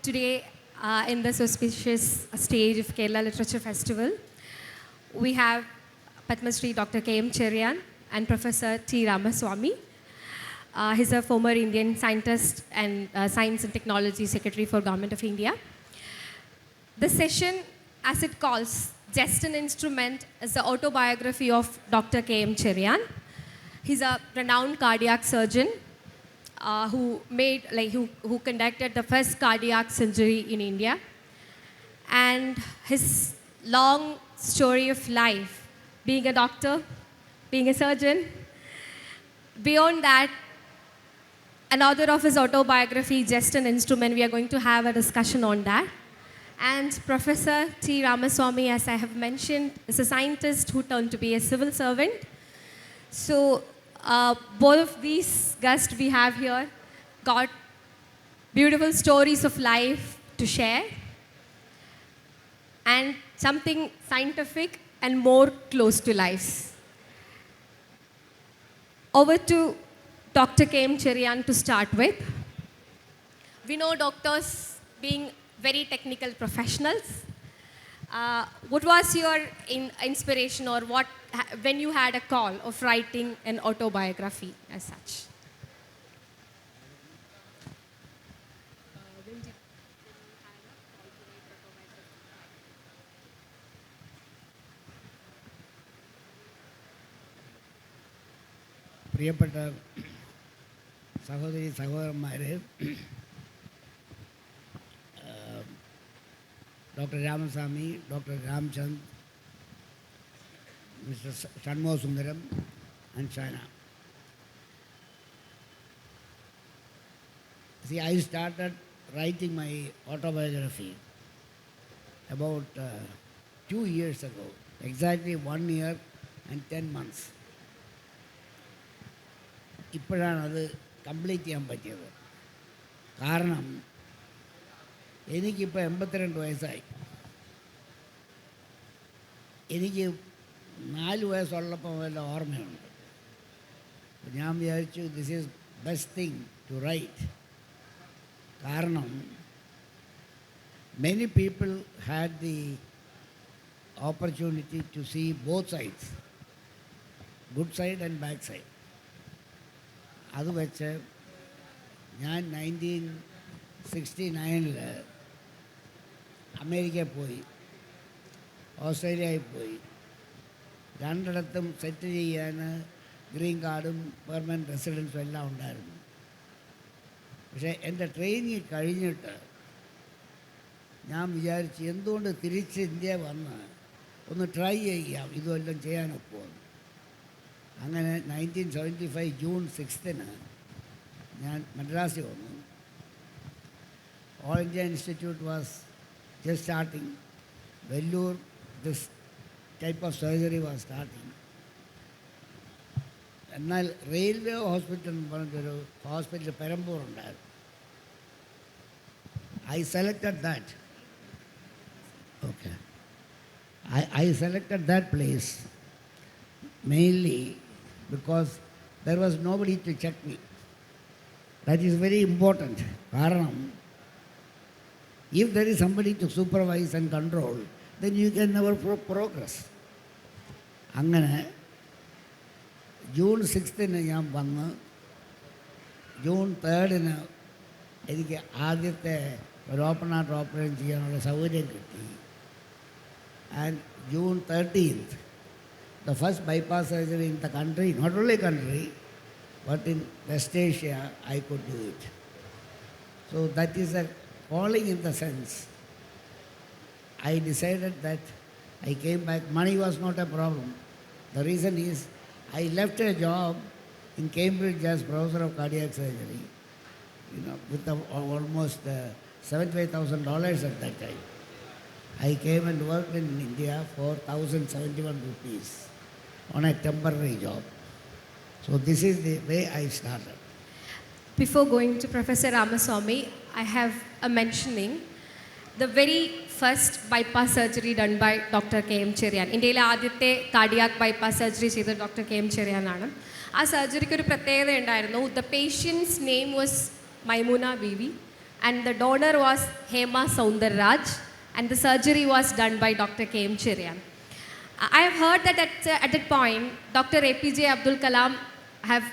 Today, in this auspicious stage of Kerala Literature Festival, we have Padma Shri Dr. K.M. Cherian and Professor T. Ramaswamy. He's a former Indian scientist and Science and Technology Secretary for Government of India. The session, as it calls, Just an Instrument, is the autobiography of Dr. K.M. Cherian. He's a renowned cardiac surgeon who conducted the first cardiac surgery in India. And his long story of life, being a doctor, being a surgeon, beyond that, an author of his autobiography, Just an Instrument, we are going to have a discussion on that. And Professor T. Ramaswamy, as I have mentioned, is a scientist who turned to be a civil servant. So both of these guests we have here got beautiful stories of life to share and something scientific and more close to lives. Over to Dr. K.M. Cherian to start with. We know doctors being very technical professionals. What was your inspiration, or when you had a call of writing an autobiography as such? പ്രിയപ്പെട്ട സഹോദരി സഹോദരന്മാരെ, Dr. Ramaswamy, Dr. Ramchand, Mr. Shanmo Sundaram, and Shana. See, I started writing my autobiography about 2 years ago, exactly 1 year and 10 months. ഇപ്പോഴാണ് അത് complete ചെയ്യാൻ പറ്റിയത്. കാരണം എനിക്കിപ്പോൾ 82 വയസ്സായി. എനിക്ക് 4 വയസ്സുള്ളപ്പോൾ വല്ല ഓർമ്മയുണ്ട്. ഞാൻ വിചാരിച്ചു this is best thing to write. കാരണം many people had the opportunity to see both sides, good side and bad side. അത് വെച്ച് ഞാൻ 1969 അമേരിക്കയിൽ പോയി, ഓസ്ട്രേലിയയിൽ പോയി. രണ്ടിടത്തും സെറ്റ് ചെയ്യാൻ ഗ്രീൻ കാർഡും പെർമനൻറ്റ് റെസിഡൻസും എല്ലാം ഉണ്ടായിരുന്നു. പക്ഷേ എൻ്റെ ട്രെയിനിങ് കഴിഞ്ഞിട്ട് ഞാൻ വിചാരിച്ച് എന്തുകൊണ്ട് തിരിച്ച് ഇന്ത്യ വന്ന് ഒന്ന് ട്രൈ ചെയ്യാം, ഇതുമെല്ലാം ചെയ്യാനൊക്കുമോ. അങ്ങനെ 1975 ജൂൺ 6 ഞാൻ മദ്രാസിൽ വന്നു. All India Institute was just starting. Vellore, this type of surgery was starting. എന്നാൽ റെയിൽവേ ഹോസ്പിറ്റൽ എന്ന് പറഞ്ഞൊരു ഹോസ്പിറ്റൽ പെരമ്പൂർ ഉണ്ടായിരുന്നു. I selected that. Okay. I selected that place mainly because there was nobody to check me. That is very important. കാരണം if there is somebody to supervise and control, then you can never progress. അങ്ങനെ June 6 ഞാൻ വന്ന് June 3 എനിക്ക് ആദ്യത്തെ ഒരു open heart operation ചെയ്യാനുള്ള സൗകര്യം കിട്ടി. And June 13 the first bypass surgery in the country, not only country, but in West Asia, I could do it. So that is a calling in the sense. I decided that I came back. Money was not a problem. The reason is I left a job in Cambridge as professor of cardiac surgery, with almost $75,000 at that time. I came and worked in India for 1,071 rupees on a temporary job. So this is the way I started. Before going to Professor Ramaswamy, I have a mentioning the very first bypass surgery done by Dr. K.M. Cherian. ഇന്ത്യയിലെ ആദ്യത്തെ cardiac bypass surgery ചെയ്തത് doctor K.M. Cherian ആണ്. ആ സർജറിക്ക് ഒരു പ്രത്യേകത ഉണ്ടായിരുന്നു. The patient's name was Maimuna Beevi. and the donor was Hema Soundarraj, and the surgery was done by Dr. K.M. Cherian. I have heard that at that point, Dr. APJ Abdul Kalam have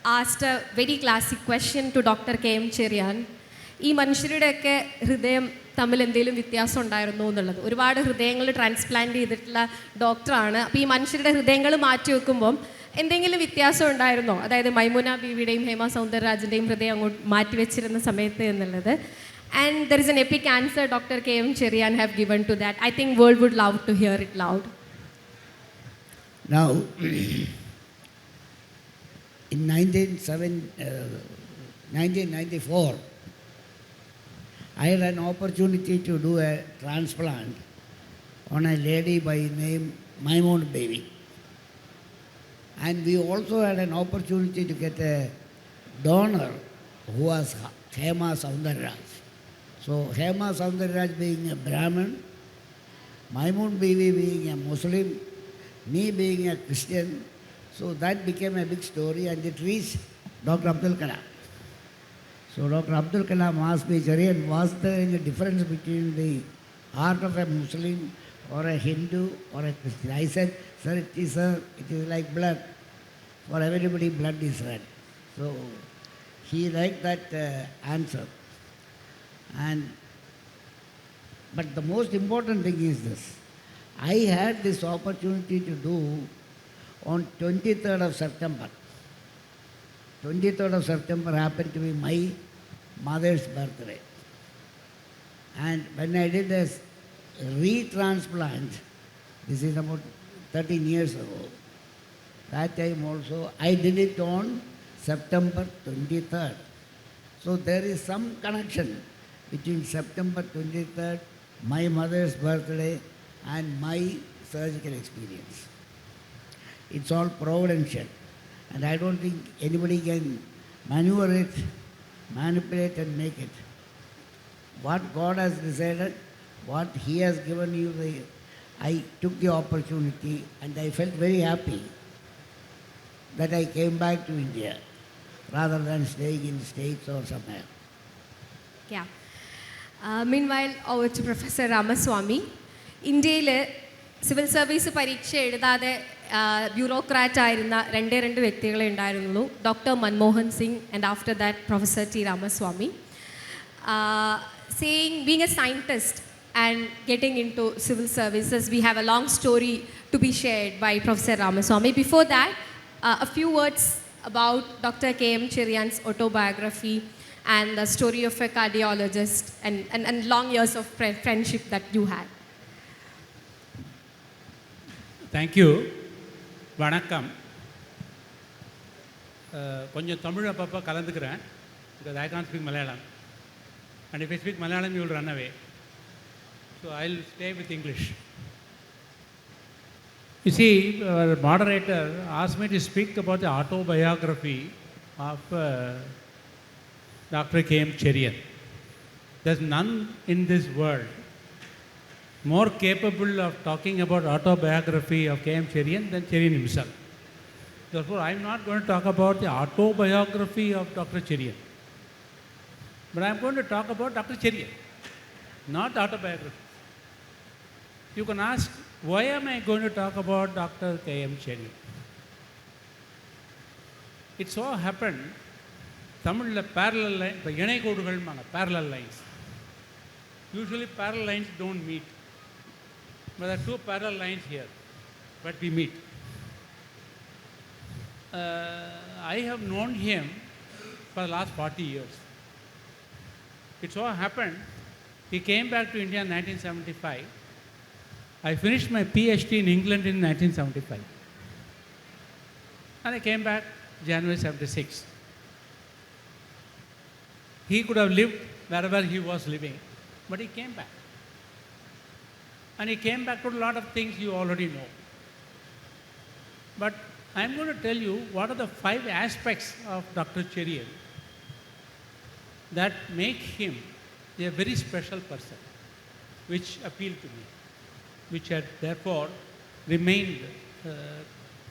asked a very classic question to Dr. K.M. Cherian. ഈ മനുഷ്യരുടെയൊക്കെ ഹൃദയം തമ്മിൽ എന്തെങ്കിലും വ്യത്യാസം ഉണ്ടായിരുന്നോ എന്നുള്ളത്. ഒരുപാട് ഹൃദയങ്ങൾ transplant ചെയ്തിട്ടുള്ള ഡോക്ടറാണ്. അപ്പോൾ ഈ മനുഷ്യരുടെ ഹൃദയങ്ങൾ മാറ്റി വെക്കുമ്പം എന്തെങ്കിലും വ്യത്യാസം ഉണ്ടായിരുന്നോ? അതായത് മൈമുന ബീവിയുടെയും ഹേമ സൗന്ദരരാജിൻ്റെയും ഹൃദയം അങ്ങോട്ട് മാറ്റി വെച്ചിരുന്ന സമയത്ത് എന്നുള്ളത്. And there is an epic answer Dr. K.M. Cherian have given to that. I think world would love to hear it loud. Now, in 1994, I had an opportunity to do a transplant on a lady by name Maimun Baby. And we also had an opportunity to get a donor who was Hema Soundarraj. So Hema Soundarraj being a Brahmin, Maimun Baby being a Muslim, me being a Christian, so that became a big story and it reached Dr. Abdul Kalam. So Dr. Abdul Kalam asked me, Cherian, was there any difference between the heart of a Muslim or a Hindu or a Christian? I said, sir, it is like blood. For everybody, blood is red. So he liked that answer. But the most important thing is this. I had this opportunity to do on 23rd of September. 23rd of September happened to be my mother's birthday. And when I did a retransplant, this is about 13 years ago, that time also I did it on September 23rd. So there is some connection between September 23rd, my mother's birthday, and my surgical experience. It's all providential. And I don't think anybody can maneuver it, manipulate and make it. What God has decided, what He has given you, I took the opportunity and I felt very happy that I came back to India rather than staying in the States or somewhere. Yeah. Meanwhile, over to Professor Ramaswamy. ഇന്ത്യയിൽ civil service പരീക്ഷ എഴുതാതെ bureaucrat ആയിരുന്ന രണ്ട് വ്യക്തികളെ ഉണ്ടായിരുന്നുള്ളൂ. Doctor Manmohan Singh and after that professor T Ramaswamy. Being a scientist and getting into civil services, we have a long story to be shared by Professor Ramaswamy. Before that, a few words about Dr. K.M. Cherian's autobiography and the story of a cardiologist and long years of friendship that you had. Thank you. Vanakkam. கொஞ்சம் தமிழ் அப்பப்போ கலந்துக்கிறேன் because I can't speak Malayalam. And if I speak Malayalam, you will run away. So I'll stay with English. You see, our moderator asked me to speak about the autobiography of Dr. K.M. Cherian. There's none in this world more capable of talking about autobiography of K.M. Cherian than Cherian himself. Therefore, I'm not going to talk about the autobiography of Dr. Cherian. But I'm going to talk about Dr. Cherian, not autobiography. You can ask, why am I going to talk about Dr. K.M. Cherian? It so happened, Tamil parallel line, parallel lines. Usually parallel lines don't meet. But there are two parallel lines here, but we meet. I have known him for the last 40 years. It so happened, he came back to India in 1975. I finished my PhD in England in 1975. And I came back January 76. He could have lived wherever he was living, but he came back. And he came back to a lot of things you already know. But I'm going to tell you what are the 5 aspects of Dr. Cherian that make him a very special person, which appealed to me, which had therefore remained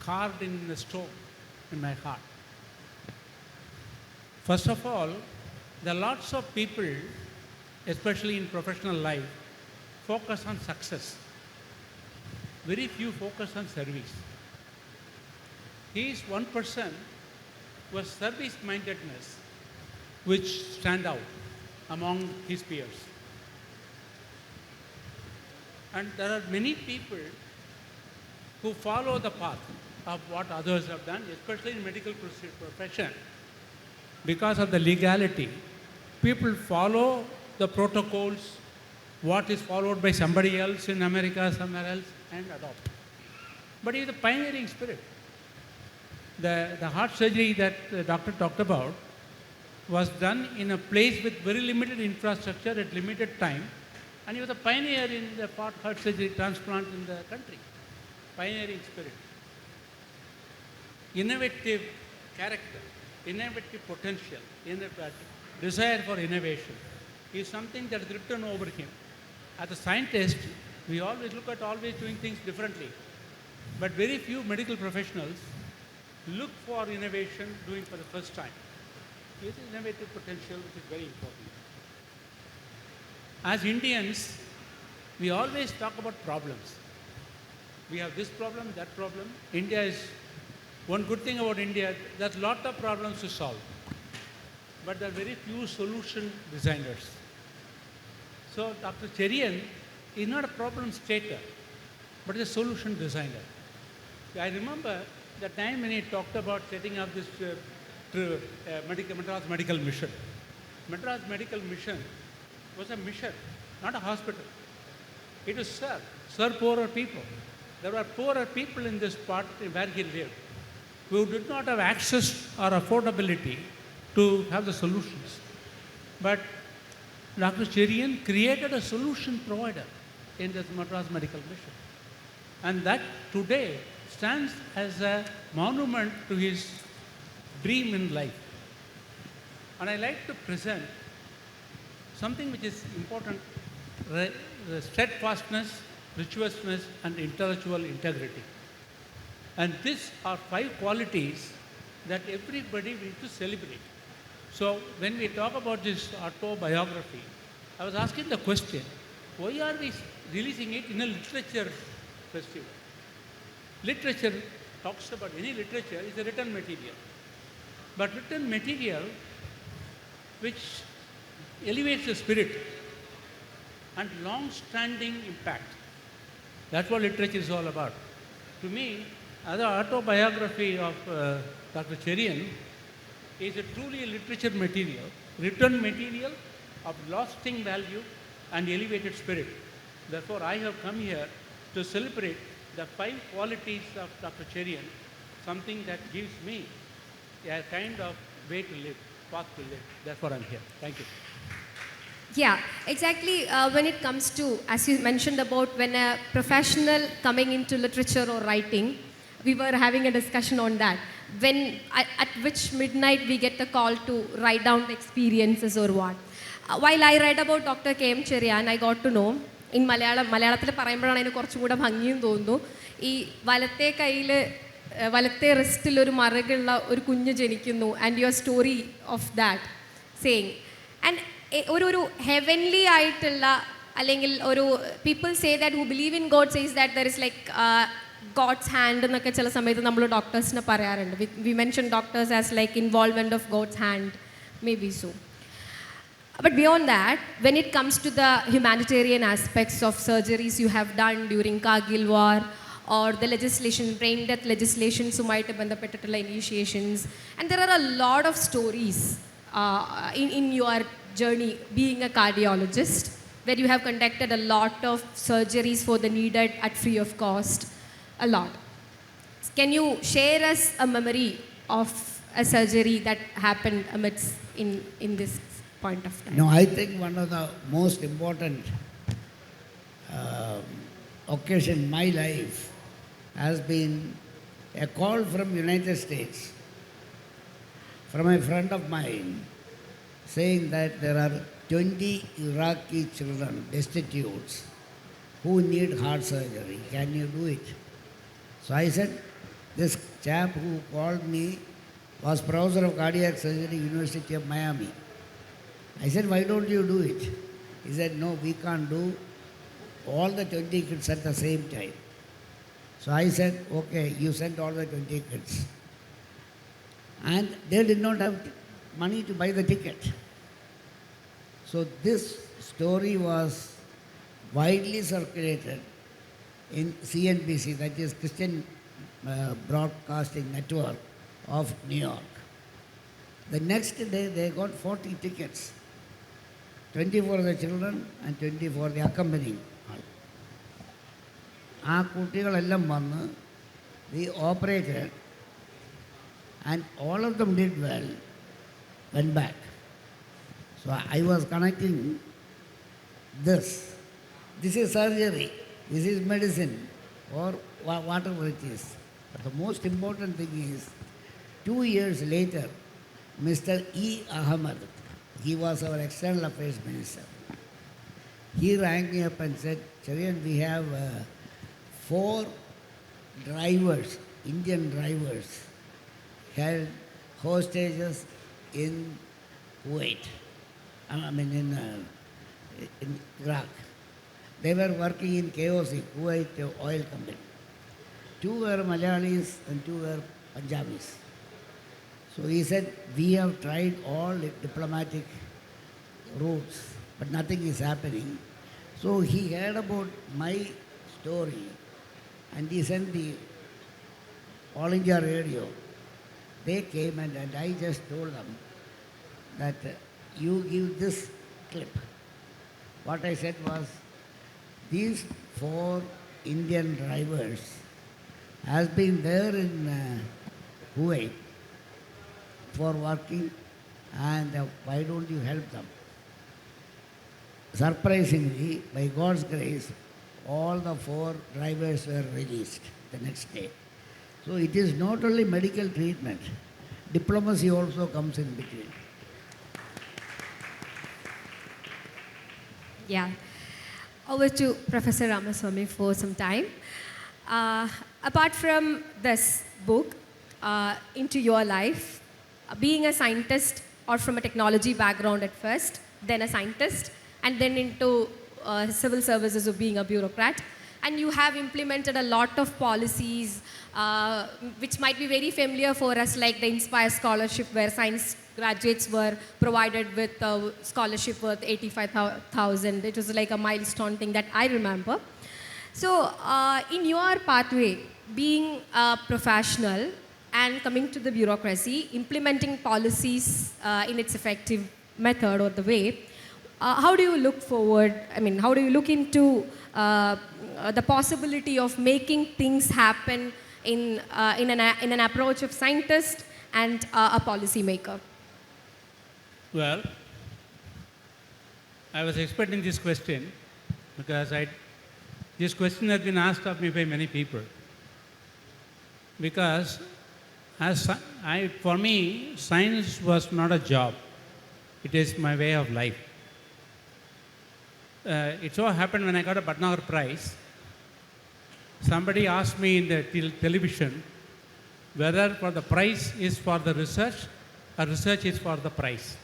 carved in the stone in my heart. First of all, there are lots of people especially in professional life, focus on success. Very few focus on service. He is one person was service-mindedness which stand out among his peers. And there are many people who follow the path of what others have done, especially in medical profession. Because of the legality, people follow the protocols, what is followed by somebody else in America, somewhere else, and adopt. But he is a pioneering spirit. The heart surgery that the doctor talked about was done in a place with very limited infrastructure at limited time, and he was a pioneer in the heart surgery transplant in the country. Pioneering spirit. Innovative character, innovative potential, desire for innovation is something that is written over him. As a scientist, we always look at always doing things differently. But very few medical professionals look for innovation doing for the first time. It is innovative potential which is very important. As Indians, we always talk about problems. We have this problem, that problem. India is, one good thing about India, there's a lot of problems to solve. But there are very few solution designers. So Dr. Cherian is not a problem stater, but a solution designer. I remember the time when he talked about setting up this Madras Medical Mission. Madras Medical Mission was a mission, not a hospital. It was serve poorer people. There were poorer people in this part where he lived who did not have access or affordability to have the solutions. But Dr. Cherian created a solution provider in this Madras Medical Mission. And that today stands as a monument to his dream in life. And I like to present something which is important, steadfastness, virtuousness, and intellectual integrity. And these are 5 qualities that everybody needs to celebrate. So when we talk about this autobiography, I was asking the question, why are we releasing it in a literature festival? Literature talks about, any literature is a written material. But written material which elevates the spirit and long-standing impact. That's what literature is all about. To me, the autobiography of Dr. Cherian is a truly a literature material, written material of lasting value and elevated spirit. Therefore, I have come here to celebrate the 5 qualities of Dr. Cherian, something that gives me a kind of way to live, path to live. Therefore, I'm here. Thank you. Yeah, exactly. When it comes to, as you mentioned about when a professional coming into literature or writing, we were having a discussion on that. When, at which midnight we get the call to write down the experiences or what. While I read about Dr. K.M. Cherian, I got to know, in മലയാളത്തിൽ പറയുമ്പോഴാണ് അതിന് കുറച്ചും കൂടെ ഭംഗിയും തോന്നുന്നു. ഈ വലത്തെ കയ്യിൽ വലത്തെ റിസ്റ്റിൽ ഒരു മറുകുള്ള ഒരു കുഞ്ഞ് ജനിക്കുന്നു and your story of that saying and ഒരു ഹെവൻലി ആയിട്ടുള്ള അല്ലെങ്കിൽ ഒരു people say that who believe in god says that there is like god's hand എന്നൊക്കെ ചില സമയത്ത് നമ്മൾ ഡോക്ടേഴ്സിനെ പറയാറുണ്ട്. We mention doctors as like involvement of god's hand may be so. But beyond that, when it comes to the humanitarian aspects of surgeries you have done during Kargil war or the legislation, brain death legislation, sumayitte bandhapettittulla initiations, and there are a lot of stories in your journey being a cardiologist, where you have conducted a lot of surgeries for the needed at free of cost, a lot. Can you share us a memory of a surgery that happened amidst in this point of time? No, I think one of the most important occasion in my life has been a call from United States from a friend of mine saying that there are 20 Iraqi children, destitutes, who need heart surgery. Can you do it? So I said, this chap who called me was professor of cardiac surgery, University of Miami. I said, why don't you do it? He said, no, we can't do all the 20 kids at the same time. So I said, okay, you send all the 20 kids. And they did not have money to buy the ticket. So this story was widely circulated in CNBC, that is Christian Broadcasting Network of New York. The next day they got 40 tickets, 20 for the children and 20 for the accompanying. ആ കുട്ടികളെല്ലാം വന്ന് they operated and all of them did well, went back. So I was connecting this. This is surgery, this is medicine, or whatever it is. But the most important thing is, 2 years later, Mr. E. Ahmed, he was our external affairs minister. He rang me up and said, Cherian, we have 4 drivers, Indian drivers, held hostages in Kuwait, in Iraq. They were working in KOC, Kuwait Oil Company. 2 were Malayalis and 2 were Punjabis. So he said, we have tried all diplomatic routes, but nothing is happening. So he heard about my story and he sent the All India Radio. They came and I just told them that you give this clip. What I said was, these 4 Indian drivers has been there in Kuwait for working, and why don't you help them? Surprisingly, by God's grace, all the 4 drivers were released the next day. So it is not only medical treatment, diplomacy also comes in between. Yeah. Over to Professor Ramaswamy for some time. Apart from this book, into your life, being a scientist or from a technology background at first, then a scientist, and then into civil services of being a bureaucrat, and you have implemented a lot of policies which might be very familiar for us, like the Inspire Scholarship, where science graduates were provided with a scholarship worth 85,000. It was like a milestone thing that I remember. So in your pathway, being a professional and coming to the bureaucracy, implementing policies in its effective method or the way, how do you look forward? I mean, how do you look into the possibility of making things happen in an approach of scientist and a policy maker? Well, I was expecting this question because this question has been asked of me by many people. Because for me, science was not a job. It is my way of life. It so happened when I got a Bhatnagar Prize, somebody asked me in the television whether for the prize is for the research or research is for the prize.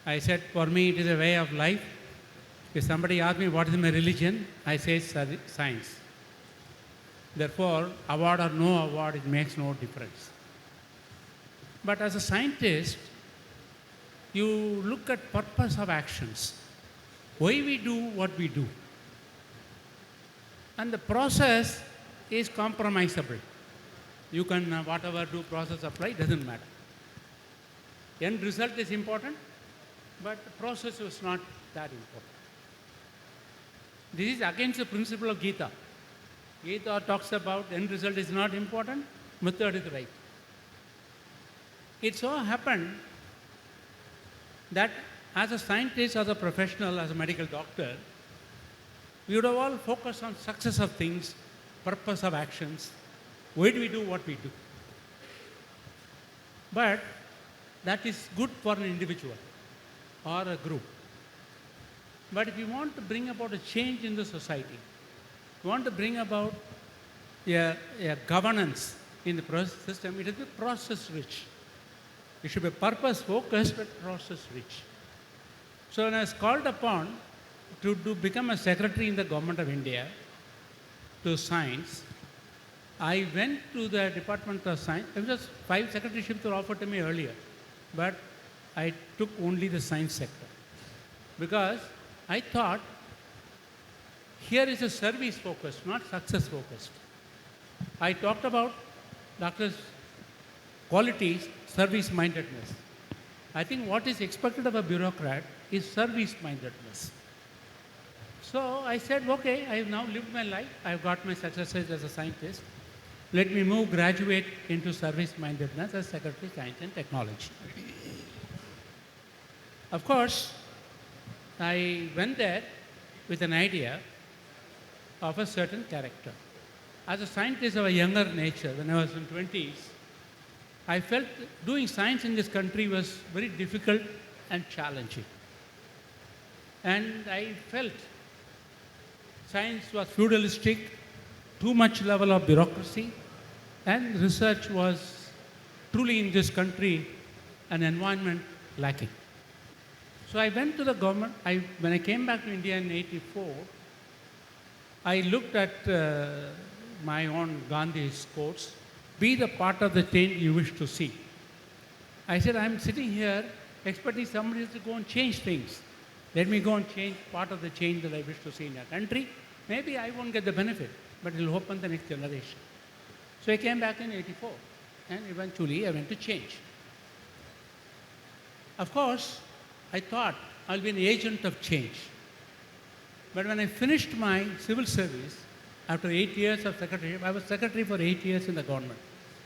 I said, for me it is a way of life. If somebody asked me what is my religion, I say science. Therefore, award or no award, it makes no difference. But as a scientist, you look at purpose of actions. Why we do what we do. And the process is compromisable. You can, whatever do process apply, doesn't matter. End result is important, but the process is not that important. This is against the principle of Gita. Gita talks about end result is not important, method is right. It so happened that as a scientist, as a professional, as a medical doctor, we would have all focused on success of things, purpose of actions, why do we do what we do. But that is good for an individual or a group. But if you want to bring about a change in the society, you want to bring about a governance in the process system, it is process rich. It should be purpose focused but process rich. So when I was called upon to become a secretary in the government of India to science, I went to the Department of Science. There was just 5 secretaryships were offered to me earlier, but I took only the science sector because I thought here is a service focused, not success focused. I talked about doctors' qualities, service mindedness. I think what is expected of a bureaucrat is service mindedness. So I said, okay, I have now lived my life. I've got my successes as a scientist. Let me move, graduate into service mindedness as Secretary of Science and Technology. Of course, I went there with an idea of a certain character. As a scientist of a younger nature, when I was in 20s, I felt doing science in this country was very difficult and challenging. And I felt science was feudalistic, too much level of bureaucracy, and research was truly in this country an environment lacking. So I went to the government. When I came back to India in '84, I looked at my own Gandhi's quotes, be the part of the change you wish to see. I said, I'm sitting here expecting somebody to go and change things. Let me go and change part of the change that I wish to see in our country. Maybe I won't get the benefit, but it will open the next generation. So I came back in '84, and eventually I went to change. Of course, I thought I'll be an agent of change. But when I finished my civil service, after 8 years of secretary, I was secretary for 8 years in the government,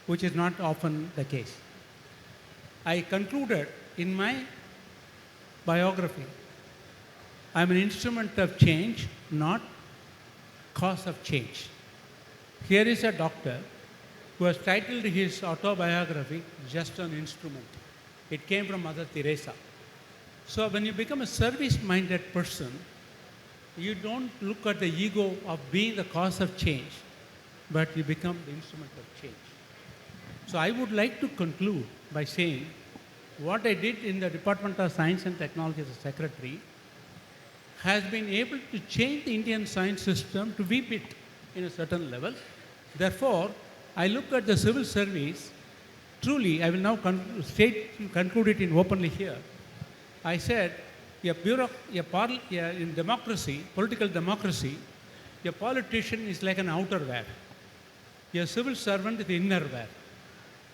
which is not often the case. I concluded in my biography, I'm an instrument of change, not cause of change. Here is a doctor who has titled his autobiography, Just an Instrument. It came from Mother Teresa. So when you become a service-minded person, you don't look at the ego of being the cause of change, but you become the instrument of change. So I would like to conclude by saying what I did in the Department of Science and Technology as a secretary has been able to change the Indian science system to be bit in a certain level. Therefore, I look at the civil service, truly, I will now conclude it in openly here. I said, in democracy, political democracy, a politician is like an outerwear. A civil servant is the innerwear.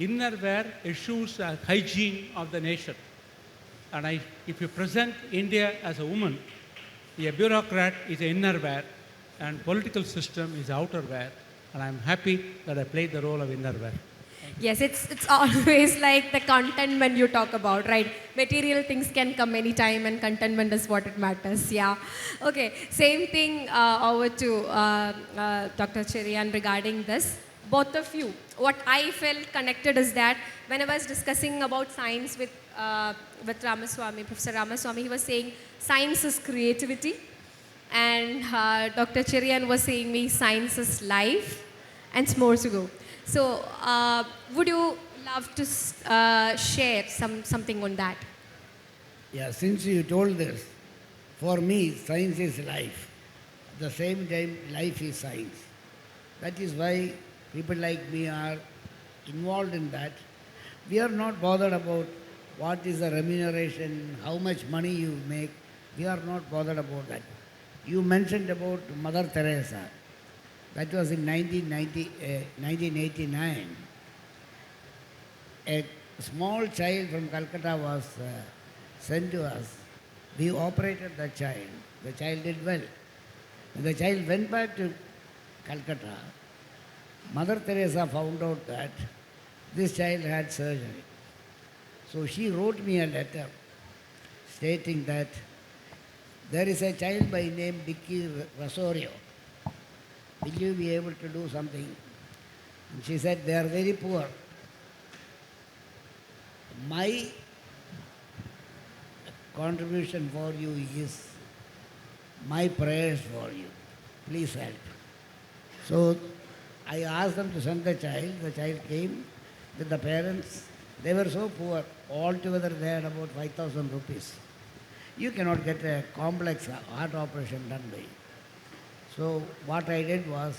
Innerwear assures a hygiene of the nation. And if you present India as a woman, a bureaucrat is an innerwear, and political system is outerwear. And I'm happy that I played the role of innerwear. Yes, it's always like the contentment you talk about, right? Material things can come anytime, and contentment is what it matters. Yeah. Okay. Same thing over to Dr. Cherian regarding this. Both of you, what I felt connected is that when I was discussing about science with Ramaswamy, Professor Ramaswamy, he was saying science is creativity, and Dr. Cherian was saying me science is life, and it's more to go. So, would you love to share something on that? Yeah, since you told this, for me, science is life. At the same time, life is science. That is why people like me are involved in that. We are not bothered about what is the remuneration, how much money you make. We are not bothered about that. You mentioned about Mother Teresa. That was in 1989. A small child from Calcutta was sent to us. We operated the child. The child did well. When the child went back to Calcutta, Mother Teresa found out that this child had surgery. So she wrote me a letter stating that there is a child by name Dicky Rasorio. Will you be able to do something? And she said, they are very poor. My contribution for you is my prayers for you. Please help. So I asked them to send the child. The child came with the parents. They were so poor. Altogether they had about 5,000 rupees. you cannot get a complex heart operation done by. So what I did was,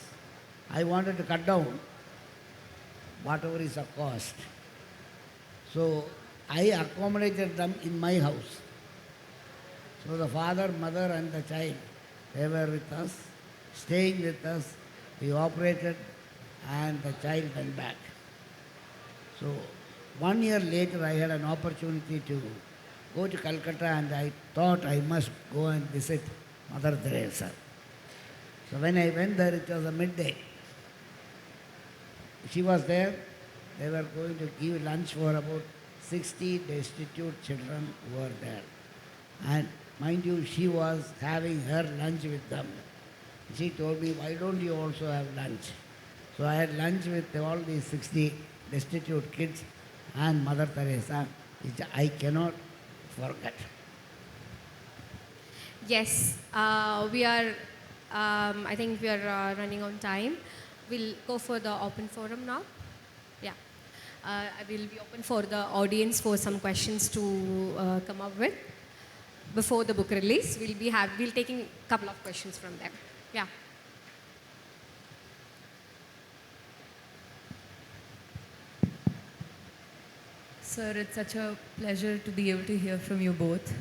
I wanted to cut down whatever is the cost. So I accommodated them in my house. So the father, mother and the child, they were with us, staying with us. We operated and the child went back. So 1 year later I had an opportunity to go to Calcutta, and I thought I must go and visit Mother Teresa. So when I went there, it was a midday. She was there. They were going to give lunch for about 60 destitute children who were there. And mind you, she was having her lunch with them. She told me, why don't you also have lunch? So I had lunch with all these 60 destitute kids and Mother Teresa, which I cannot forget. Yes, I think we are running on time. We'll go for the open forum now. Yeah. I will be open for the audience for some questions to come up with. Before the book release, we'll taking a couple of questions from them. Yeah. Sir, it's such a pleasure to be able to hear from you both.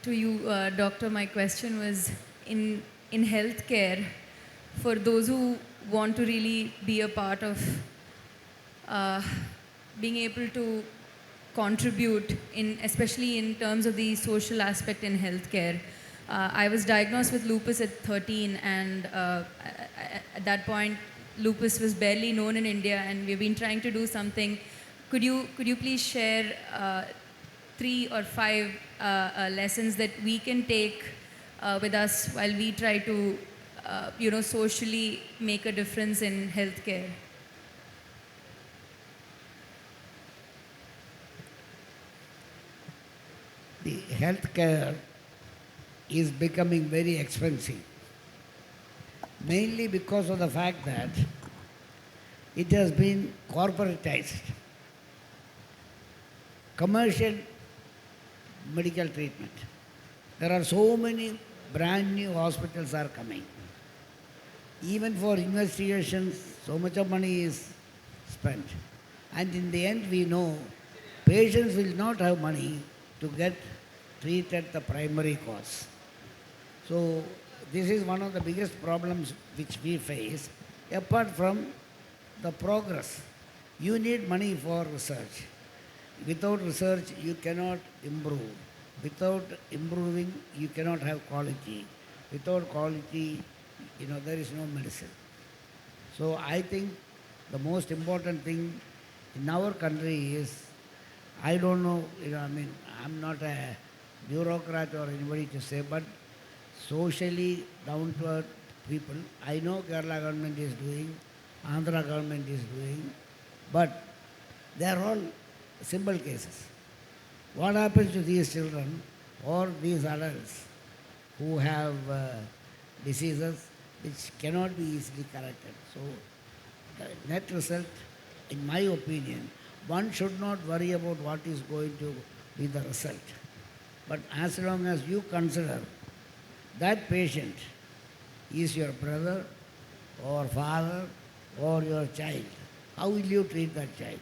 To you, Doctor, my question was in healthcare, for those who want to really be a part of being able to contribute, especially in terms of the social aspect in healthcare. I was diagnosed with lupus at 13, and at that point, lupus was barely known in India, and we've been trying to do something. Could you please share 3 or 5 lessons that we can take with us while we try to, socially make a difference in healthcare? The healthcare is becoming very expensive, mainly because of the fact that it has been corporatized. Commercial medical treatment. There are so many brand new hospitals are coming. Even for investigations, so much of money is spent. And in the end, we know patients will not have money to get treated the primary cause. So this is one of the biggest problems which we face, apart from the progress. You need money for research. Without research, you cannot improve. Without improving, you cannot have quality. Without quality, there is no medicine. So I think the most important thing in our country is, I don't know, I'm not a bureaucrat or anybody to say, but socially down to earth people, I know Kerala government is doing, Andhra government is doing, but they are all simple cases. What happens to these children or these adults who have diseases which cannot be easily corrected? So the net result, in my opinion, one should not worry about what is going to be the result. But as long as you consider that patient is your brother or father or your child, how will you treat that child?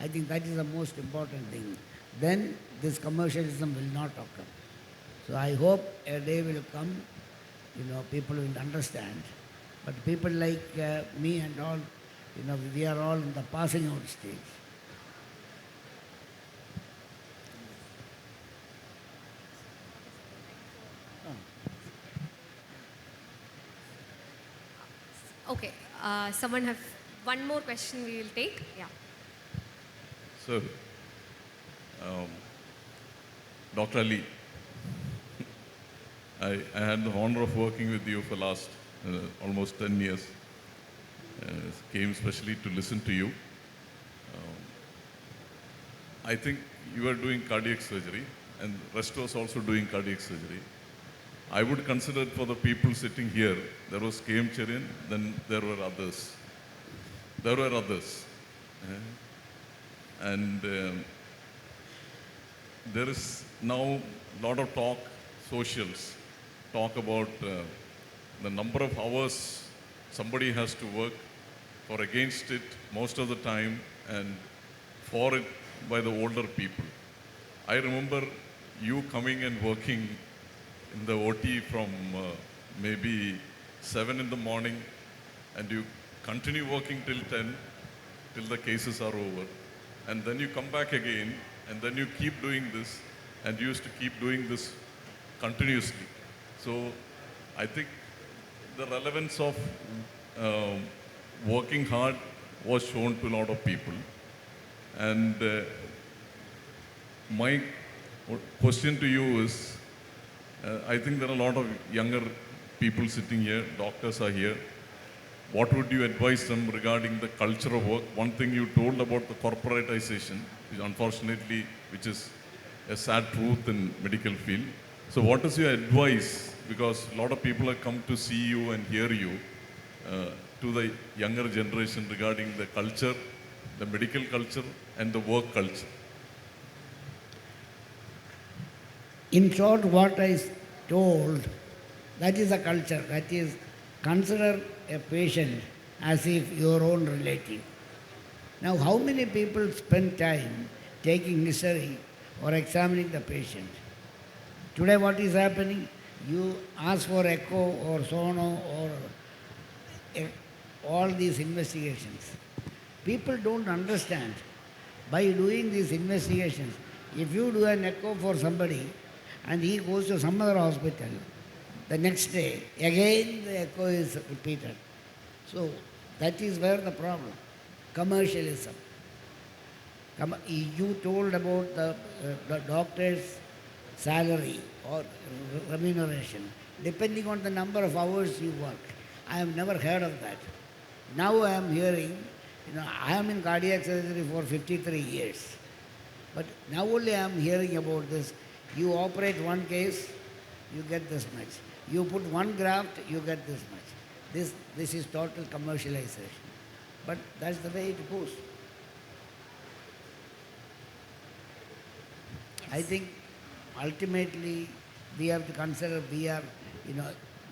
I think that is the most important thing. Then this commercialism will not occur. So I hope a day will come, people will understand. But people like me and all, we are all in the passing out stage. Okay. Someone have one more question we will take. Yeah. Sir, Dr. Ali, I had the honor of working with you for last almost 10 years. Came especially to listen to you. I think you were doing cardiac surgery and the rest was also doing cardiac surgery. I would consider for the people sitting here, there was Cherian, then there were others. There were others. And there is now a lot of talk, socials, talk about the number of hours somebody has to work or against it most of the time and for it by the older people. I remember you coming and working in the OT from maybe 7 in the morning, and you continue working till 10, till the cases are over. And then you come back again, and then you keep doing this, and you used to keep doing this continuously. So I think the relevance of working hard was shown to a lot of people. And my question to you is, I think there are a lot of younger people sitting here, doctors are here. What would you advise them regarding the culture of work? One thing you told about the corporatization, which unfortunately, which is a sad truth in medical field. So what is your advice? Because a lot of people have come to see you and hear you, to the younger generation regarding the culture, the medical culture and the work culture. In short, what I told, that is a culture. That is, consider a patient as if your own relative. Now, how many people spend time taking history or examining the patient? Today, what is happening? You ask for echo or sono or all these investigations. People don't understand. By doing these investigations, if you do an echo for somebody and he goes to some other hospital, the next day, again the echo is repeated. So that is where the problem, commercialism. You told about the doctor's salary or remuneration, depending on the number of hours you work. I have never heard of that. Now I am hearing, I am in cardiac surgery for 53 years. But now only I am hearing about this. You operate one case, you get this much. You put one graft, you get this much. This is total commercialization. But that's the way it goes. I think ultimately we have to consider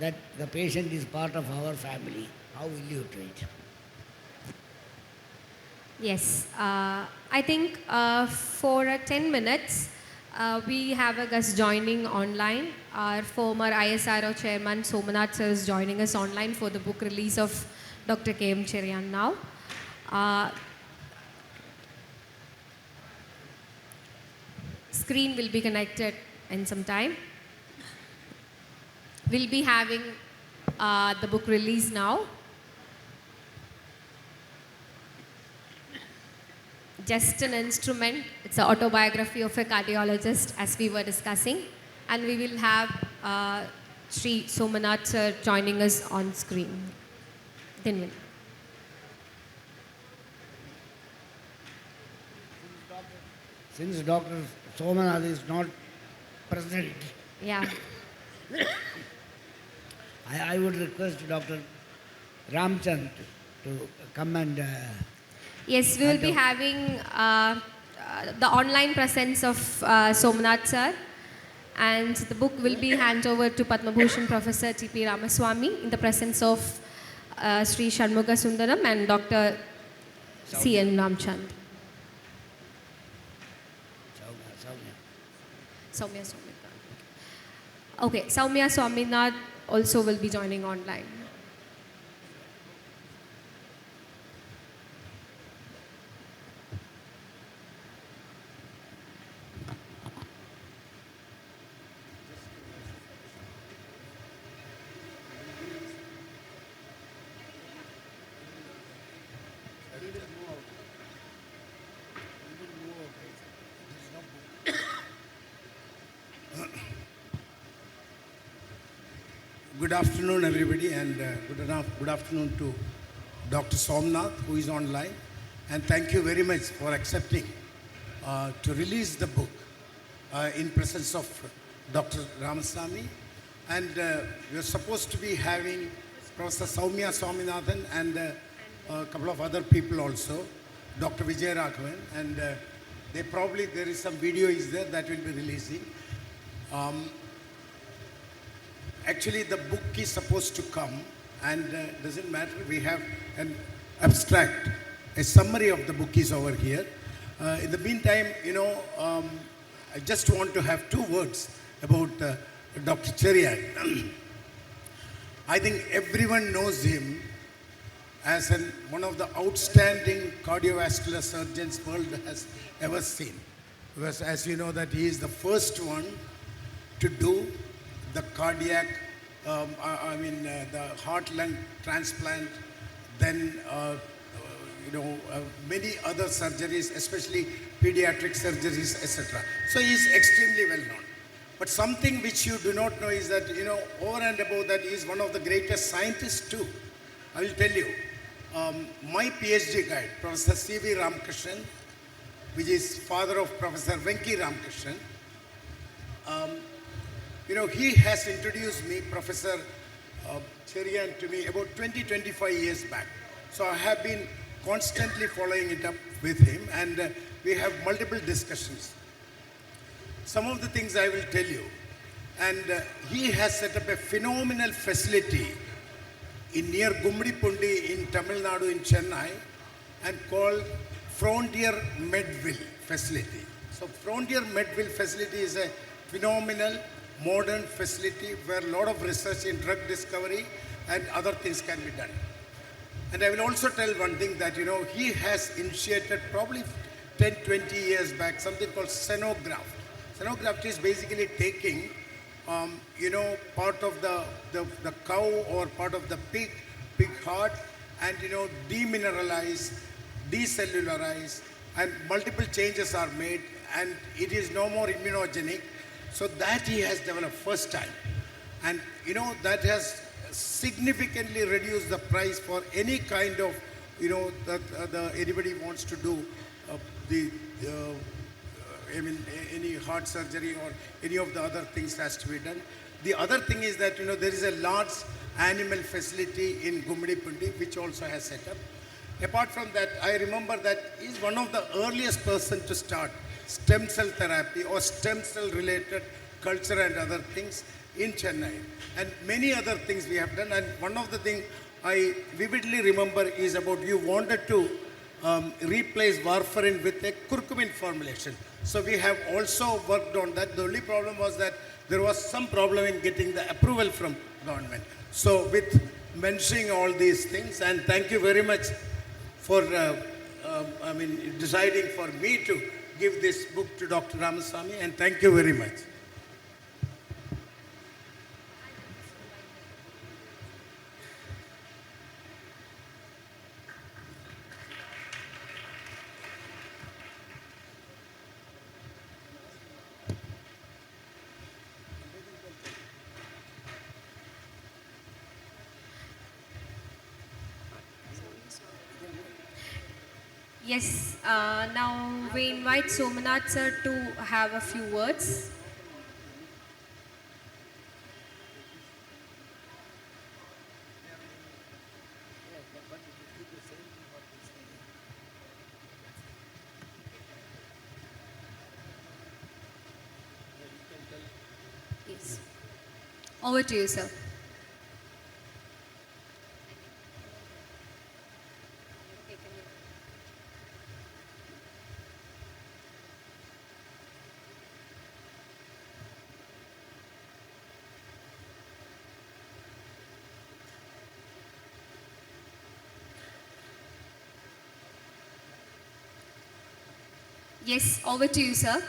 that the patient is part of our family. How will you treat? Yes, I think for 10 minutes, we have a guest joining online. Our former ISRO chairman Somanath sir is joining us online for the book release of Dr. K.M. Cherian now. Screen will be connected in some time. We'll be having the book release now. Just an instrument. It's an autobiography of a cardiologist, as we were discussing. And we will have Sri Somanath sir joining us on screen. Then Since Dr. Somanath is not present, yeah. I would request Dr. Ramchand to come and... Yes, we will be having the online presence of Somanath sir, and the book will be handed over to Padma Bhushan Professor T.P. Ramaswamy in the presence of Sri Shanmuga Sundaram and Dr. C.N. Ramchand. Soumya Swaminath. Okay, Soumya Swaminath also will be joining online. Good afternoon, everybody, and good afternoon to Dr. Somnath, who is online. And thank you very much for accepting to release the book in presence of Dr. Ramaswamy. And we are supposed to be having Professor Soumya Swaminathan and a couple of other people also, Dr. Vijay Raghavan. And there is some video is there that will be releasing. Actually, the book is supposed to come, and doesn't matter. We have an abstract, a summary of the book is over here. In the meantime, I just want to have 2 words about Dr. Cherian. I think everyone knows him as one of the outstanding cardiovascular surgeons the world has ever seen. Because as you know that he is the first one to do the cardiac, the heart-lung transplant, then many other surgeries, especially pediatric surgeries, etc. So he is extremely well known. But something which you do not know is that, over and above that, he is one of the greatest scientists too. I will tell you, my PhD guide, Professor C.V. Ramakrishnan, which is father of Professor Venki Ramakrishnan, he has introduced me, Professor Cherian, to me about 25 years back. So I have been constantly following it up with him, and we have multiple discussions. Some of the things I will tell you. And he has set up a phenomenal facility near Gumdipundi in Tamil Nadu in Chennai, and called Frontier Medville facility. So Frontier Medville facility is a phenomenal modern facility where a lot of research in drug discovery and other things can be done. And I will also tell one thing that, he has initiated probably 10, 20 years back something called xenograft. Xenograft is basically taking, part of the cow or part of the pig heart and, demineralize, decellularize, and multiple changes are made, and it is no more immunogenic. So that he has developed first time. And, that has significantly reduced the price for any kind of, anybody wants to do any heart surgery or any of the other things has to be done. The other thing is that, there is a large animal facility in Gumdipundi which also has set up. Apart from that, I remember that he is one of the earliest person to start stem cell therapy or stem cell related culture and other things in Chennai. And many other things we have done. And one of the things I vividly remember is about you wanted to replace warfarin with a curcumin formulation. So we have also worked on that. The only problem was that there was some problem in getting the approval from government. So with mentioning all these things, and thank you very much for deciding for me to give this book to Dr. Ramaswamy, and thank you very much. Yes, now we invite Somanath sir to have a few words. Yes. Over to you, sir. Yes, over to you, sir.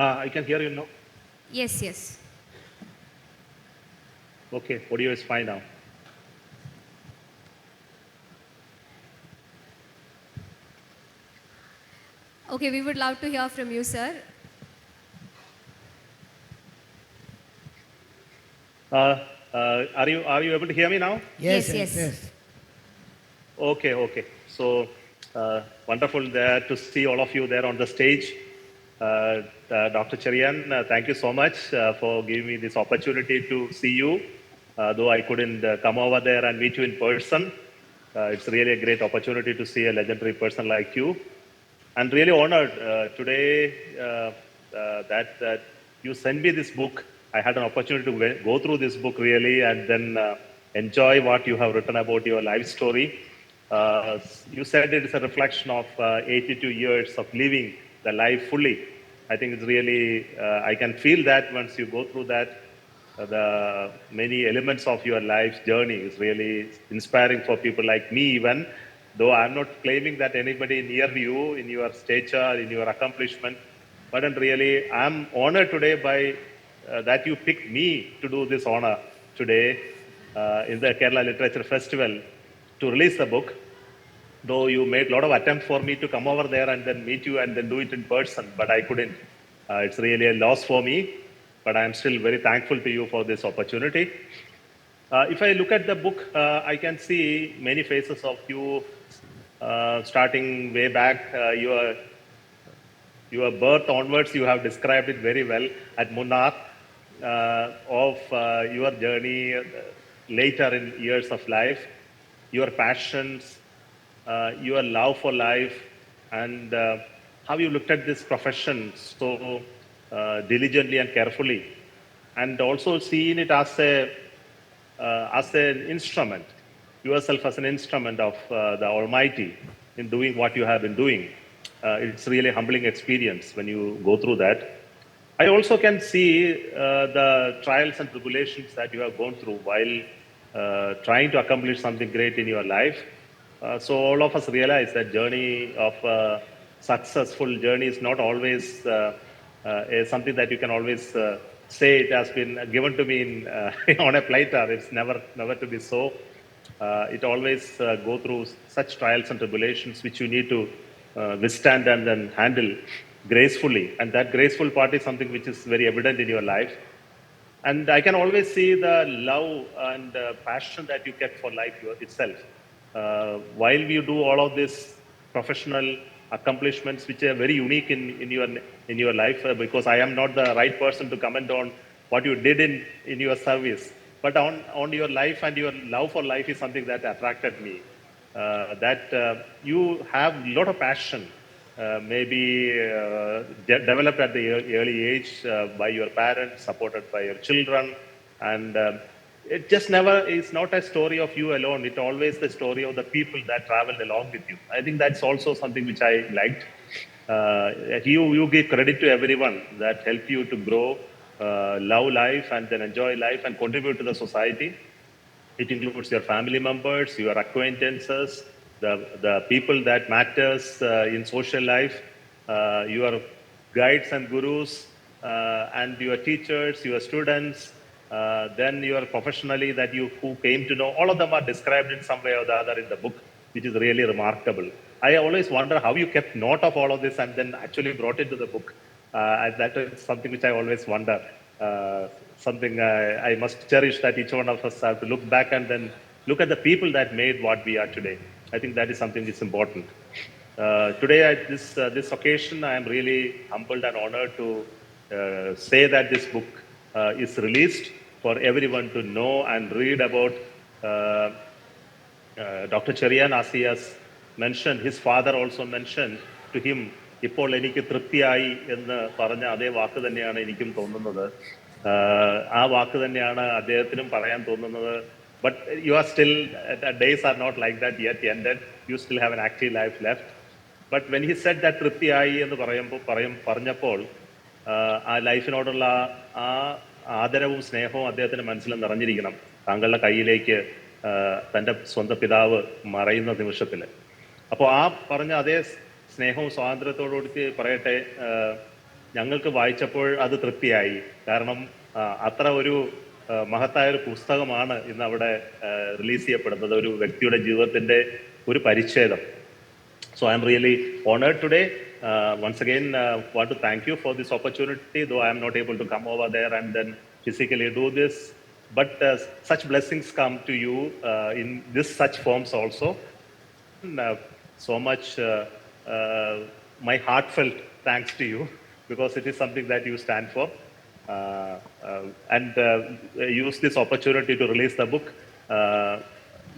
I can hear you now. Yes, yes. Okay, audio is fine now. Okay, we would love to hear from you, sir. Are you able to hear me now? Yes, Yes. yes. Okay. So wonderful there to see all of you there on the stage. Dr. Cherian, thank you so much for giving me this opportunity to see you. Though I couldn't come over there and meet you in person, it's really a great opportunity to see a legendary person like you. I'm really honored today that you sent me this book. I had an opportunity to go through this book really and then enjoy what you have written about your life story. You said it is a reflection of 82 years of living the life fully. I think it's really, I can feel that once you go through that, the many elements of your life's journey is really inspiring for people like me even, though I'm not claiming that anybody near you in your stature, in your accomplishment, but really I'm honored today by that you picked me to do this honor today in the Kerala Literature Festival to release the book. Though you made a lot of attempts for me to come over there and then meet you and then do it in person, but I couldn't. It's really a loss for me, but I'm still very thankful to you for this opportunity. If I look at the book, I can see many faces of you starting way back. Your birth onwards, you have described it very well at Munnar, of your journey later in years of life, your passions, your love for life, and how you looked at this profession so diligently and carefully, and also seeing it as an instrument, yourself as an instrument of the Almighty in doing what you have been doing. It's really a humbling experience when you go through that. I also can see the trials and tribulations that you have gone through while trying to accomplish something great in your life. So all of us realize that journey of successful journey is not always something that you can always say it has been given to me in, on a platter. It's never to be so. It always go through such trials and tribulations which you need to withstand and then handle gracefully. And that graceful part is something which is very evident in your life. And I can always see the love and passion that you kept for life itself. While you do all of these professional accomplishments, which are very unique in your life, because I am not the right person to comment on what you did in your service, but on your life and your love for life is something that attracted me. That you have a lot of passion, maybe developed at the early age by your parents, supported by your children, and it just never is not a story of you alone. It's always the story of the people that traveled along with you. I think that's also something which I liked. You give credit to everyone that helped you to grow, love life, and then enjoy life and contribute to the society. It includes your family members, your acquaintances, the people that matters in social life, your guides and gurus, and your teachers, your students, then your professionally that you who came to know. All of them are described in some way or the other in the book, which is really remarkable. I always wonder how you kept note of all of this and then actually brought it to the book. That is something which I always wonder. Something I must cherish, that each one of us have to look back and then look at the people that made what we are today. I think that is something that's important. Today at this occasion, I am really humbled and honored to say that this book is released for everyone to know and read about. Dr. Cherian, as he has mentioned, his father also mentioned to him, ഇപ്പോൾ എനിക്ക് തൃപ്തിയായി എന്ന് പറഞ്ഞ അതേ വാക്ക് തന്നെയാണ് എനിക്കും തോന്നുന്നത്. ആ വാക്ക് തന്നെയാണ് അദ്ദേഹത്തിനും പറയാൻ തോന്നുന്നത്. But you are still, the days are not like that yet ended. You still have an active life left. But when he said that തൃപ്തിയായി എന്ന് പറഞ്ഞപ്പോൾ ആ ലൈഫിനോടുള്ള ആ ആദരവും സ്നേഹവും അദ്ദേഹത്തിന് മനസ്സിൽ നിറഞ്ഞിരിക്കണം. താങ്കളുടെ കയ്യിലേക്ക് തൻ്റെ സ്വന്തം പിതാവ് മറയുന്ന നിമിഷത്തിൽ. അപ്പോൾ ആ പറഞ്ഞ അതേ സ്നേഹവും സ്വാതന്ത്ര്യത്തോടുകൂടി പറയട്ടെ, ഞങ്ങൾക്ക് വായിച്ചപ്പോൾ അത് തൃപ്തിയായി. കാരണം അത്ര ഒരു മഹത്തായ ഒരു പുസ്തകമാണ് ഇന്ന് അവിടെ റിലീസ് ചെയ്യപ്പെടുന്നത്, ഒരു വ്യക്തിയുടെ ജീവിതത്തിൻ്റെ ഒരു പരിച്ഛേദം. So I'm really honored today. Once again, want to thank you for this opportunity, though I am not able to come over there and then physically do this. But such blessings come to you in this such forms also. So much my heartfelt thanks to you, because it is something that you stand for. And use this opportunity to release the book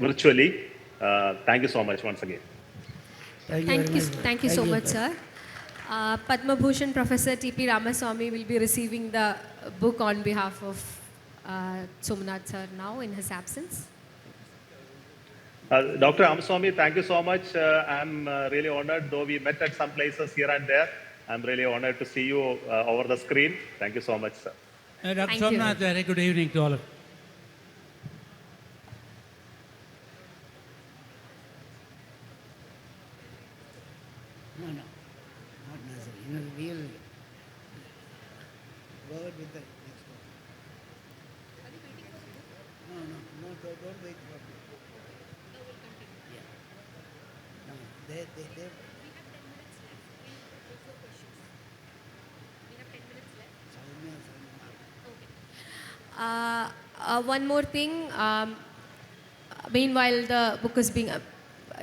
virtually. Thank you so much once again. Thank you so much, sir. Padma Bhushan Professor T.P. Ramaswamy will be receiving the book on behalf of Somnath sir now in his absence. Dr. Ramaswamy, thank you so much. I'm really honored, though we met at some places here and there. I'm really honored to see you over the screen. Thank you so much, sir. Dr. Somnath, very good evening to all of you. No, not Nazreen. Real word with the next one. No, don't wait for me. No, we'll continue. Yeah. No, they. We have 10 minutes left. We'll go for questions. We have 10 minutes left. Okay. One more thing. Meanwhile, the book is being.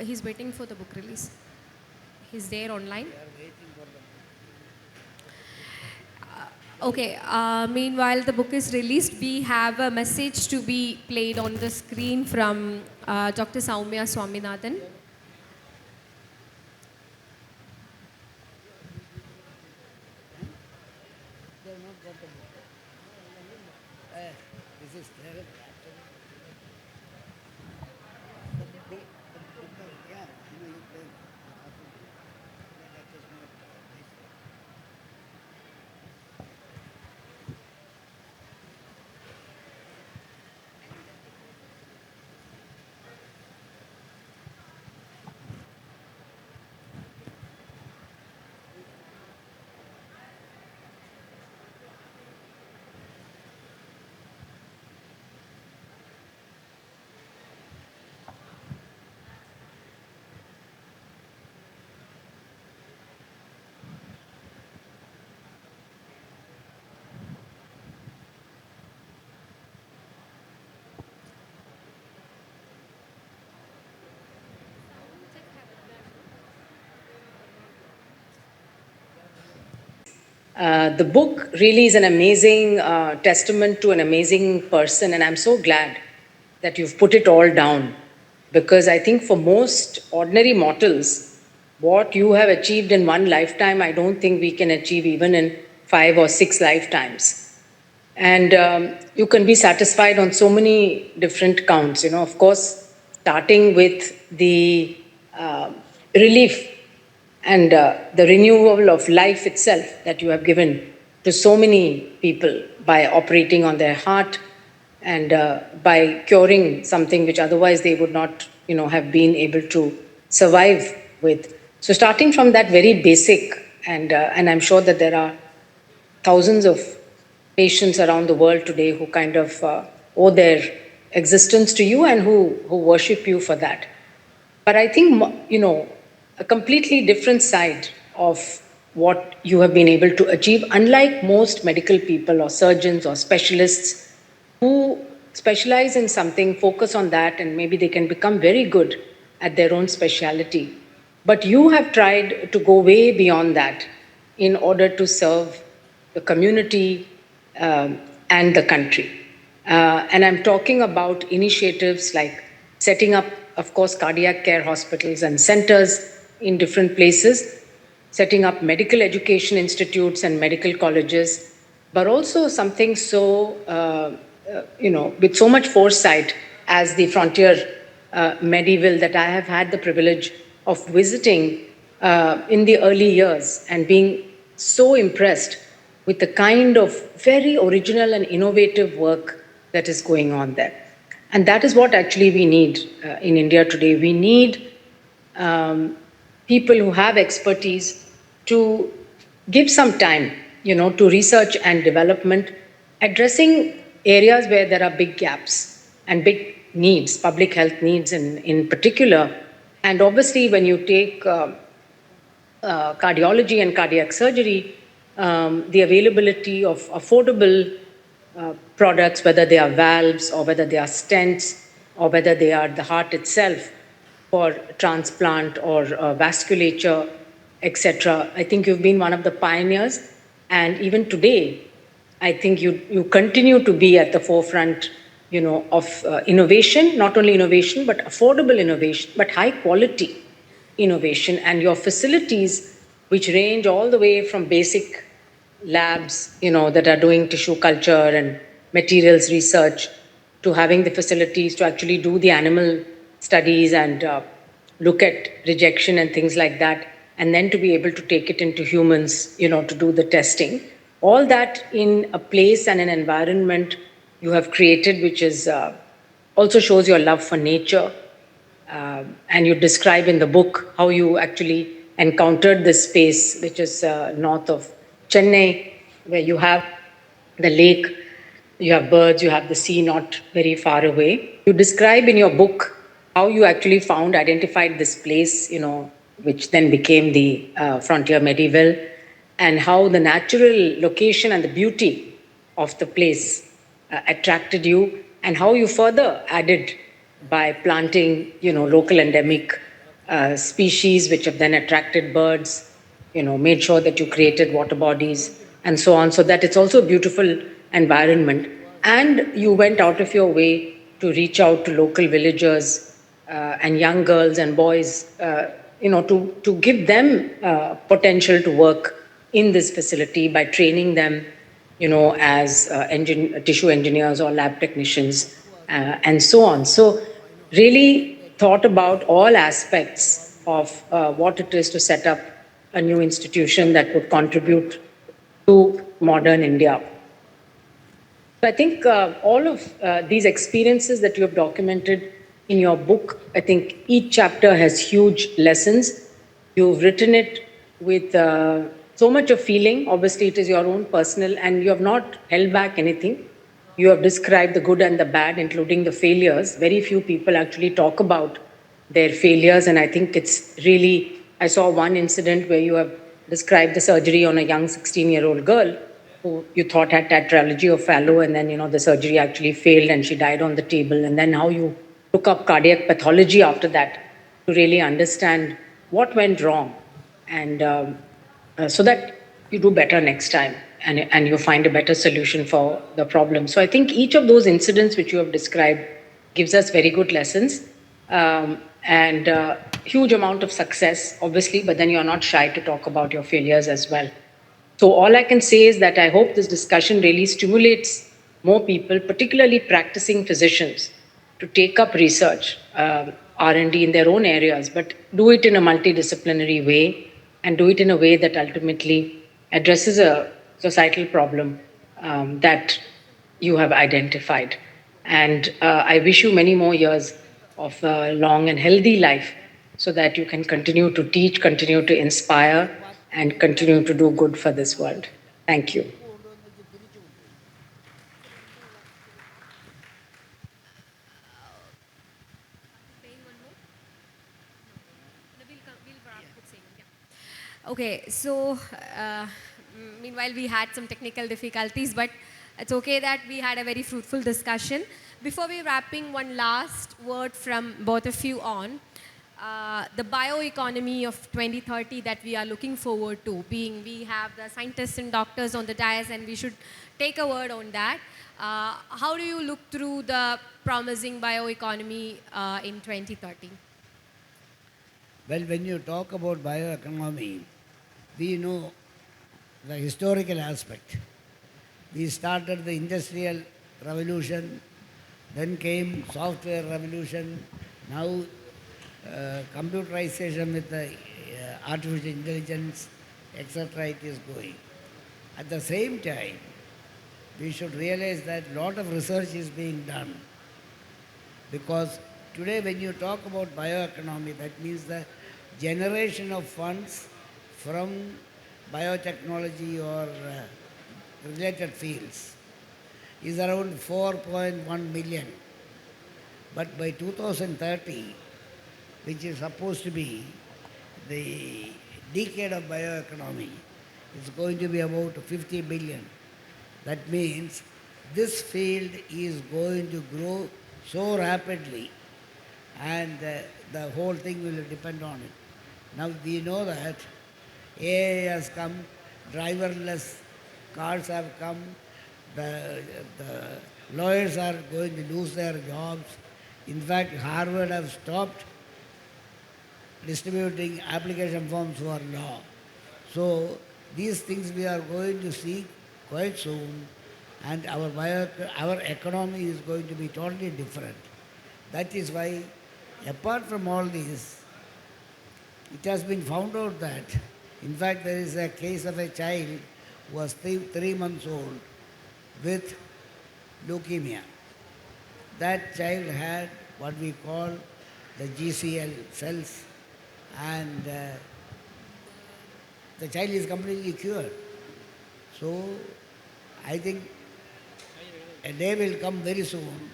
He's waiting for the book release. He's there online. Okay. Meanwhile, the book is released. We have a message to be played on the screen from Dr. Soumya Swaminathan. This is terrible. Yeah, you play. That is not nice. The book really is an amazing testament to an amazing person, and I'm so glad that you've put it all down, because I think for most ordinary mortals, what you have achieved in one lifetime, I don't think we can achieve even in 5 or 6 lifetimes. And you can be satisfied on so many different counts, you know, of course, starting with the relief and the renewal of life itself that you have given to so many people by operating on their heart and by curing something which otherwise they would not, you know, have been able to survive with. So starting from that very basic, and I'm sure that there are thousands of patients around the world today who kind of owe their existence to you and who worship you for that. But I think, you know, a completely different side of what you have been able to achieve, unlike most medical people or surgeons or specialists who specialize in something, focus on that, and maybe they can become very good at their own specialty. But you have tried to go way beyond that in order to serve the community and the country. And I'm talking about initiatives like setting up, of course, cardiac care hospitals and centers in different places, setting up medical education institutes and medical colleges, but also something so, you know, with so much foresight as the Frontier Medieval that I have had the privilege of visiting in the early years and being so impressed with the kind of very original and innovative work that is going on there. And that is what actually we need in India today. We need people who have expertise to give some time to research and development, addressing areas where there are big gaps and big needs, public health needs in particular. And obviously, when you take cardiology and cardiac surgery, the availability of affordable products, whether they are valves or whether they are stents or whether they are the heart itself for transplant or vasculature, etc. I think you've been one of the pioneers, and even today, I think you continue to be at the forefront, of innovation, not only innovation, but affordable innovation, but high quality innovation. And your facilities, which range all the way from basic labs, that are doing tissue culture and materials research, to having the facilities to actually do the animal studies and look at rejection and things like that, and then to be able to take it into humans, to do the testing. All that in a place and an environment you have created, which is also shows your love for nature. And you describe in the book how you actually encountered this space, which is north of Chennai, where you have the lake, you have birds, you have the sea not very far away. You describe in your book how you actually identified this place, which then became the Frontier Medieval, and how the natural location and the beauty of the place attracted you, and how you further added by planting, local endemic species, which have then attracted birds, made sure that you created water bodies and so on, so that it's also a beautiful environment. And you went out of your way to reach out to local villagers and young girls and boys, to give them potential to work in this facility by training them, as tissue engineers or lab technicians and so on. So really thought about all aspects of what it is to set up a new institution that would contribute to modern India. So I think all of these experiences that you have documented in your book, I think each chapter has huge lessons. You've written it with so much of feeling. Obviously, it is your own personal, and you have not held back anything. You have described the good and the bad, including the failures. Very few people actually talk about their failures, and I think it's really, I saw one incident where you have described the surgery on a young 16-year-old girl who you thought had tetralogy of Fallot, and then, the surgery actually failed and she died on the table. And then how you took up cardiac pathology after that to really understand what went wrong, and so that you do better next time and you find a better solution for the problem. So I think each of those incidents which you have described gives us very good lessons, and huge amount of success, obviously, but then you're not shy to talk about your failures as well. So all I can say is that I hope this discussion really stimulates more people, particularly practicing physicians, to take up research, R&D in their own areas, but do it in a multidisciplinary way and do it in a way that ultimately addresses a societal problem that you have identified. And I wish you many more years of a long and healthy life so that you can continue to teach, continue to inspire, and continue to do good for this world. Thank you. Okay, so meanwhile we had some technical difficulties, but it's okay that we had a very fruitful discussion. Before we wrapping, one last word from both of you on the bioeconomy of 2030 that we are looking forward to, being we have the scientists and doctors on the dais, and we should take a word on that. How do you look through the promising bioeconomy in 2030? Well, when you talk about bioeconomy, we know the historical aspect. We started the industrial revolution, then came software revolution, now computerization with the artificial intelligence, etc. it is going. At the same time, we should realize that a lot of research is being done, because today when you talk about bioeconomy, that means the generation of funds from biotechnology or related fields is around 4.1 million. But by 2030, which is supposed to be the decade of bioeconomy, it's going to be about 50 billion. That means this field is going to grow so rapidly, and the whole thing will depend on it. Now we know that AI has come, driverless cars have come, the lawyers are going to lose their jobs. In fact, Harvard have stopped distributing application forms for law. So these things we are going to see quite soon, and our economy is going to be totally different. That is why, apart from all this, it has been found out that, in fact, there is a case of a child who was 3 months old with leukemia. That child had what we call the GCL cells, and the child is completely cured. So I think a day will come very soon,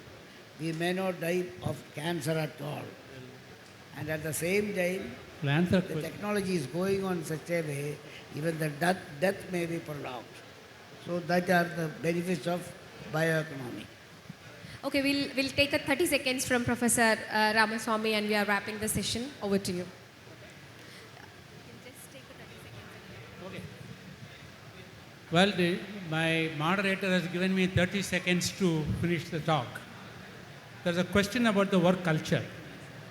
we may not die of cancer at all. And at the same time, the technology is going on such a way, even the death may be prolonged. So that are the benefits of bioeconomy. Okay, we'll take a 30 seconds from Professor Ramaswamy, and we are wrapping the session. Over to you. Okay. Well, my moderator has given me 30 seconds to finish the talk. There's a question about the work culture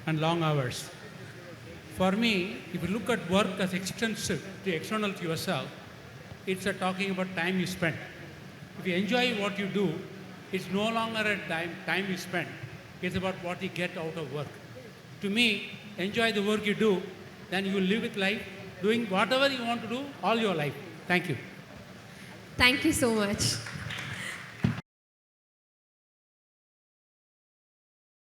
and long hours. For me, if you look at work as extensive to external to yourself, it's talking about time you spend. If you enjoy what you do, it's no longer a time you spend. It's about what you get out of work. To me, enjoy the work you do, then you will live with life, doing whatever you want to do all your life. Thank you. Thank you so much.